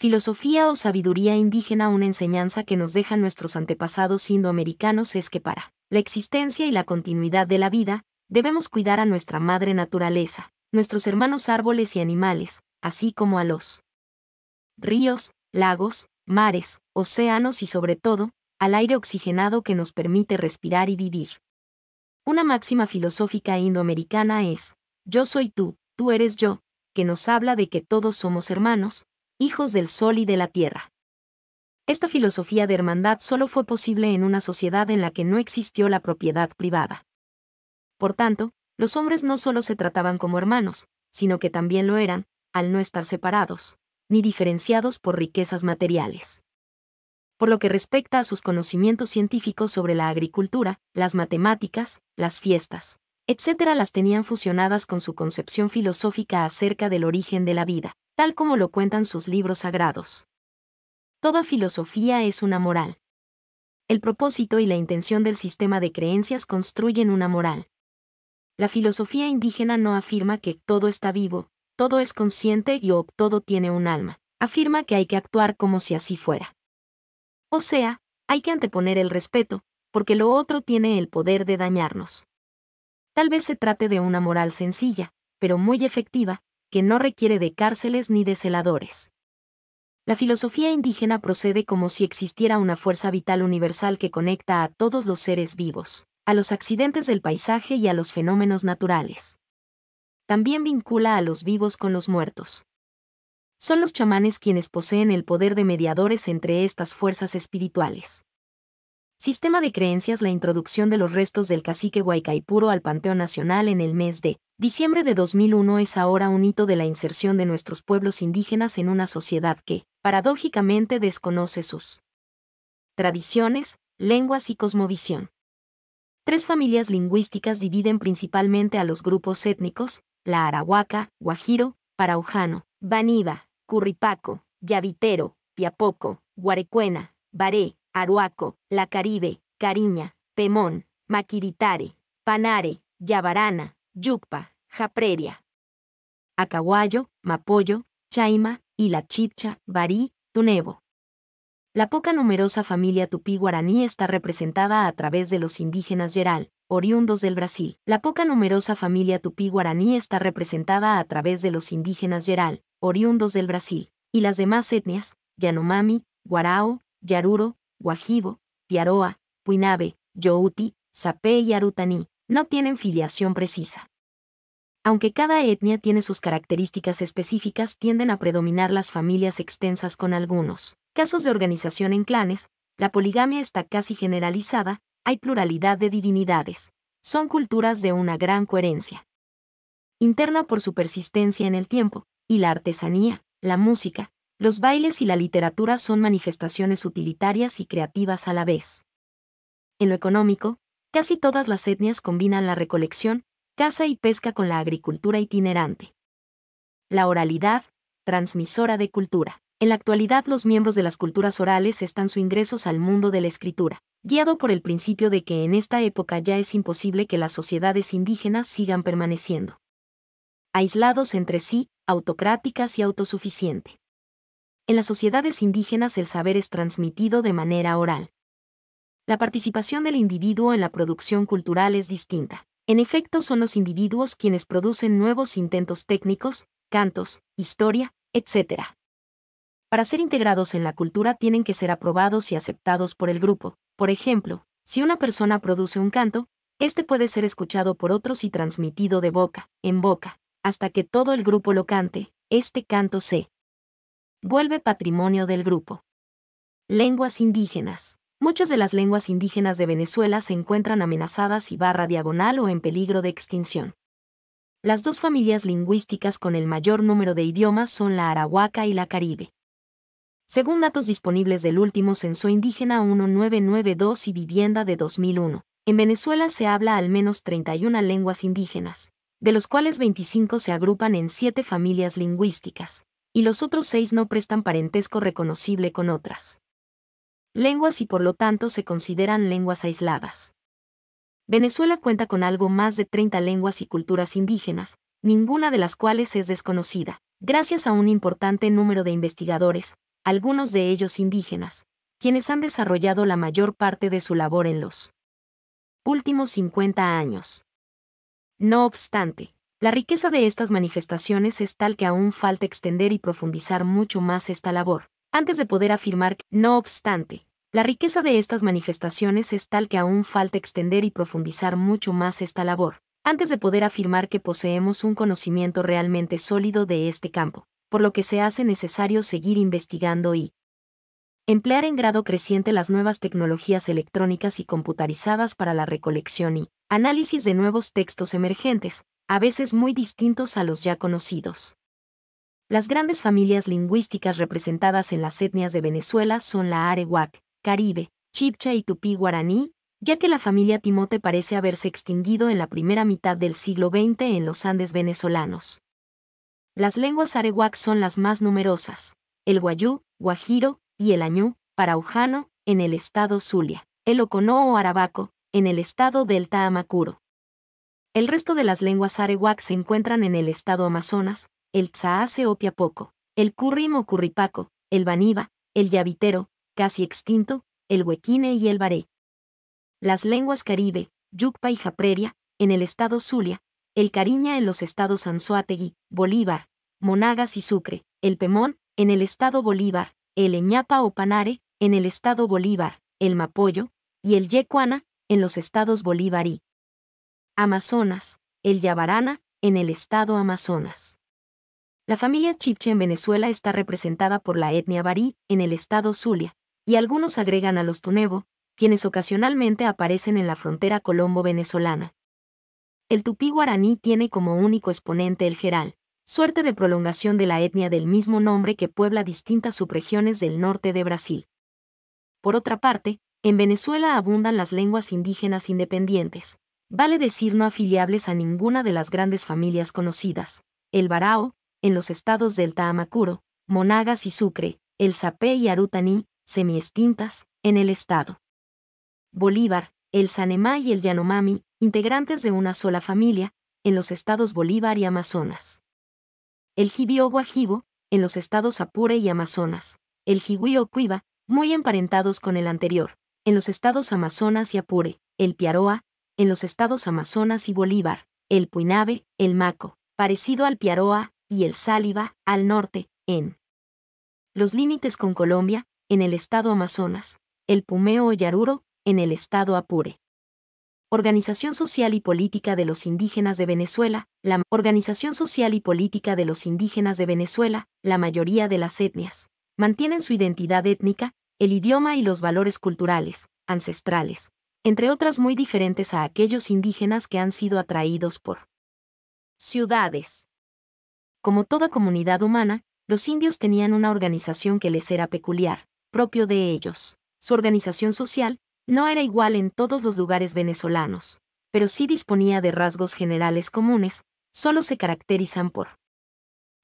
Filosofía o sabiduría indígena. Una enseñanza que nos dejan nuestros antepasados indoamericanos es que para la existencia y la continuidad de la vida, debemos cuidar a nuestra madre naturaleza, nuestros hermanos árboles y animales, así como a los ríos, lagos, mares, océanos y sobre todo, al aire oxigenado que nos permite respirar y vivir. Una máxima filosófica indoamericana es: yo soy tú, tú eres yo, que nos habla de que todos somos hermanos, hijos del sol y de la tierra. Esta filosofía de hermandad solo fue posible en una sociedad en la que no existió la propiedad privada. Por tanto, los hombres no solo se trataban como hermanos, sino que también lo eran, al no estar separados, ni diferenciados por riquezas materiales. Por lo que respecta a sus conocimientos científicos sobre la agricultura, las matemáticas, las fiestas, etc., las tenían fusionadas con su concepción filosófica acerca del origen de la vida, tal como lo cuentan sus libros sagrados. Toda filosofía es una moral. El propósito y la intención del sistema de creencias construyen una moral. La filosofía indígena no afirma que todo está vivo, todo es consciente o todo tiene un alma. Afirma que hay que actuar como si así fuera. O sea, hay que anteponer el respeto, porque lo otro tiene el poder de dañarnos. Tal vez se trate de una moral sencilla, pero muy efectiva, que no requiere de cárceles ni de celadores. La filosofía indígena procede como si existiera una fuerza vital universal que conecta a todos los seres vivos, a los accidentes del paisaje y a los fenómenos naturales. También vincula a los vivos con los muertos. Son los chamanes quienes poseen el poder de mediadores entre estas fuerzas espirituales. Sistema de creencias. La introducción de los restos del cacique Guaycaipuro al Panteón Nacional en el mes de diciembre de 2001 es ahora un hito de la inserción de nuestros pueblos indígenas en una sociedad que, paradójicamente, desconoce sus tradiciones, lenguas y cosmovisión. 3 familias lingüísticas dividen principalmente a los grupos étnicos: la Arahuaca, Guajiro, Paraujano, Baniba, Curripaco, Yavitero, Piapoco, Guarecuena, Baré, Aruaco, La Caribe, Cariña, Pemón, Maquiritare, Panare, Yabarana, Yucpa, Japreria, Acahuayo, Mapoyo, Chaima, y la Chibcha, Barí, Tunevo. La poca numerosa familia tupí-guaraní está representada a través de los indígenas Yeral, oriundos del Brasil. La poca numerosa familia tupí-guaraní está representada a través de los indígenas Yeral, oriundos del Brasil, y las demás etnias, Yanomami, Guarao, Yaruro, Guajibo, Piaroa, Puinabe, Youti, Sapé y Arutaní, no tienen filiación precisa. Aunque cada etnia tiene sus características específicas, tienden a predominar las familias extensas con algunos casos de organización en clanes, la poligamia está casi generalizada, hay pluralidad de divinidades. Son culturas de una gran coherencia interna por su persistencia en el tiempo, y la artesanía, la música, los bailes y la literatura son manifestaciones utilitarias y creativas a la vez. En lo económico, casi todas las etnias combinan la recolección, caza y pesca con la agricultura itinerante. La oralidad, transmisora de cultura. En la actualidad, los miembros de las culturas orales están sus ingresos al mundo de la escritura, guiado por el principio de que en esta época ya es imposible que las sociedades indígenas sigan permaneciendo aislados entre sí, autocráticas y autosuficientes. En las sociedades indígenas el saber es transmitido de manera oral. La participación del individuo en la producción cultural es distinta. En efecto, son los individuos quienes producen nuevos intentos técnicos, cantos, historia, etc. Para ser integrados en la cultura tienen que ser aprobados y aceptados por el grupo. Por ejemplo, si una persona produce un canto, este puede ser escuchado por otros y transmitido de boca en boca, hasta que todo el grupo lo cante. Este canto se vuelve patrimonio del grupo. Lenguas indígenas. Muchas de las lenguas indígenas de Venezuela se encuentran amenazadas y /diagonal o en peligro de extinción. Las 2 familias lingüísticas con el mayor número de idiomas son la Arahuaca y la Caribe. Según datos disponibles del último censo indígena 1992 y vivienda de 2001, en Venezuela se habla al menos 31 lenguas indígenas, de los cuales 25 se agrupan en 7 familias lingüísticas, y los otros 6 no prestan parentesco reconocible con otras lenguas y por lo tanto se consideran lenguas aisladas. Venezuela cuenta con algo más de 30 lenguas y culturas indígenas, ninguna de las cuales es desconocida, gracias a un importante número de investigadores, algunos de ellos indígenas, quienes han desarrollado la mayor parte de su labor en los últimos 50 años. No obstante, la riqueza de estas manifestaciones es tal que aún falta extender y profundizar mucho más esta labor. Antes de poder afirmar que, no obstante, la riqueza de estas manifestaciones es tal que aún falta extender y profundizar mucho más esta labor. Antes de poder afirmar que poseemos un conocimiento realmente sólido de este campo, por lo que se hace necesario seguir investigando y emplear en grado creciente las nuevas tecnologías electrónicas y computarizadas para la recolección y análisis de nuevos textos emergentes, a veces muy distintos a los ya conocidos. Las grandes familias lingüísticas representadas en las etnias de Venezuela son la Arawak, Caribe, Chibcha y Tupí Guaraní, ya que la familia Timote parece haberse extinguido en la primera mitad del siglo XX en los Andes venezolanos. Las lenguas Arawak son las más numerosas: el guayú, guajiro, y el añú, paraujano, en el estado Zulia, el ocono o arabaco, en el estado Delta Amacuro. El resto de las lenguas Arawak se encuentran en el estado Amazonas, el tzaase o piapoco, el currim o curripaco, el baniba, el yavitero, casi extinto, el huequine y el baré. Las lenguas Caribe, Yucpa y Japreria, en el estado Zulia, el cariña en los estados Anzoátegui, Bolívar, Monagas y Sucre, el pemón, en el estado Bolívar, el eñapa o panare, en el estado Bolívar, el mapoyo, y el yecuana, en los estados Bolívar y Amazonas, el yabarana, en el estado Amazonas. La familia Chibcha en Venezuela está representada por la etnia barí, en el estado Zulia, y algunos agregan a los tunevo, quienes ocasionalmente aparecen en la frontera colombo-venezolana. El tupí guaraní tiene como único exponente el jeral, suerte de prolongación de la etnia del mismo nombre que puebla distintas subregiones del norte de Brasil. Por otra parte, en Venezuela abundan las lenguas indígenas independientes, vale decir no afiliables a ninguna de las grandes familias conocidas: el barao, en los estados Delta Amacuro, Monagas y Sucre, el sapé y arutaní, semiextintas, en el estado Bolívar, el sanemá y el yanomami, integrantes de una sola familia, en los estados Bolívar y Amazonas. El jibí o guajibo, en los estados Apure y Amazonas. El jigüí o cuiva, muy emparentados con el anterior, en los estados Amazonas y Apure. El piaroa, en los estados Amazonas y Bolívar. El puinabe, el maco, parecido al piaroa, y el sáliva, al norte, en los límites con Colombia, en el estado Amazonas. El pumeo o yaruro, en el estado Apure. Organización Social y Política de los Indígenas de Venezuela. La Organización Social y Política de los Indígenas de Venezuela, la mayoría de las etnias mantienen su identidad étnica, el idioma y los valores culturales, ancestrales, entre otras muy diferentes a aquellos indígenas que han sido atraídos por ciudades. Como toda comunidad humana, los indios tenían una organización que les era peculiar, propio de ellos. Su organización social no era igual en todos los lugares venezolanos, pero sí disponía de rasgos generales comunes. Solo se caracterizan por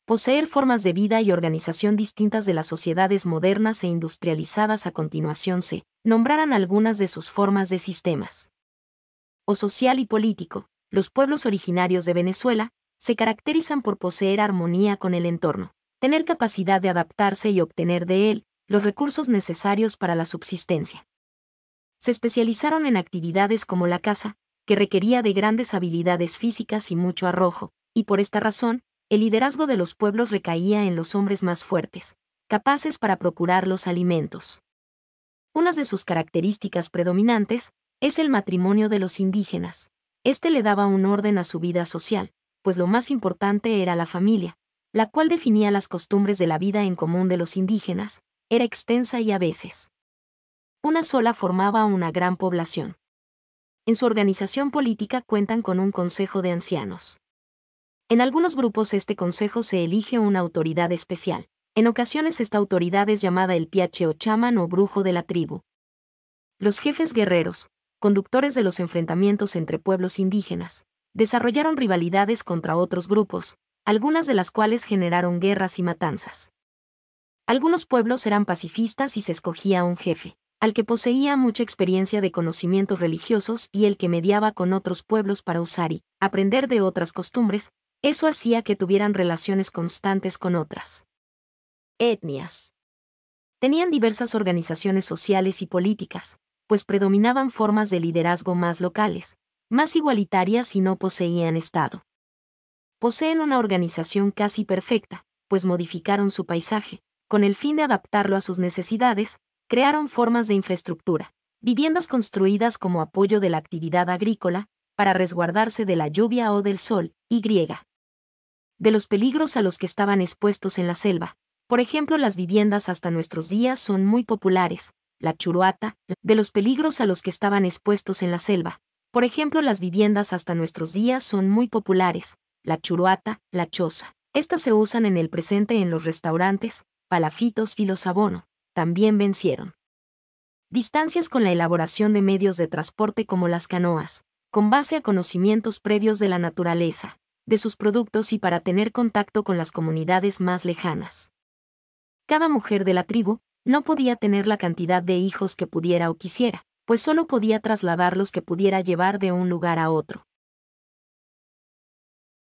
poseer formas de vida y organización distintas de las sociedades modernas e industrializadas. A continuación se nombrarán algunas de sus formas de sistemas. O social y político. Los pueblos originarios de Venezuela se caracterizan por poseer armonía con el entorno, tener capacidad de adaptarse y obtener de él los recursos necesarios para la subsistencia. Se especializaron en actividades como la caza, que requería de grandes habilidades físicas y mucho arrojo, y por esta razón, el liderazgo de los pueblos recaía en los hombres más fuertes, capaces para procurar los alimentos. Una de sus características predominantes es el matrimonio de los indígenas. Este le daba un orden a su vida social, pues lo más importante era la familia, la cual definía las costumbres de la vida en común de los indígenas. Era extensa y a veces una sola formaba una gran población. En su organización política cuentan con un consejo de ancianos. En algunos grupos este consejo se elige una autoridad especial. En ocasiones esta autoridad es llamada el piache o chamán o brujo de la tribu. Los jefes guerreros, conductores de los enfrentamientos entre pueblos indígenas, desarrollaron rivalidades contra otros grupos, algunas de las cuales generaron guerras y matanzas. Algunos pueblos eran pacifistas y se escogía un jefe, al que poseía mucha experiencia de conocimientos religiosos y el que mediaba con otros pueblos para usar y aprender de otras costumbres. Eso hacía que tuvieran relaciones constantes con otras etnias. Tenían diversas organizaciones sociales y políticas, pues predominaban formas de liderazgo más locales, más igualitarias y no poseían Estado. Poseen una organización casi perfecta, pues modificaron su paisaje, con el fin de adaptarlo a sus necesidades, crearon formas de infraestructura, viviendas construidas como apoyo de la actividad agrícola, para resguardarse de la lluvia o del sol, y de los peligros a los que estaban expuestos en la selva. Por ejemplo, las viviendas hasta nuestros días son muy populares, la churuata, de los peligros a los que estaban expuestos en la selva. Por ejemplo, las viviendas hasta nuestros días son muy populares, la churuata, la choza. Estas se usan en el presente en los restaurantes, palafitos y los abono. También vencieron distancias con la elaboración de medios de transporte como las canoas, con base a conocimientos previos de la naturaleza, de sus productos y para tener contacto con las comunidades más lejanas. Cada mujer de la tribu no podía tener la cantidad de hijos que pudiera o quisiera, pues solo podía trasladar los que pudiera llevar de un lugar a otro.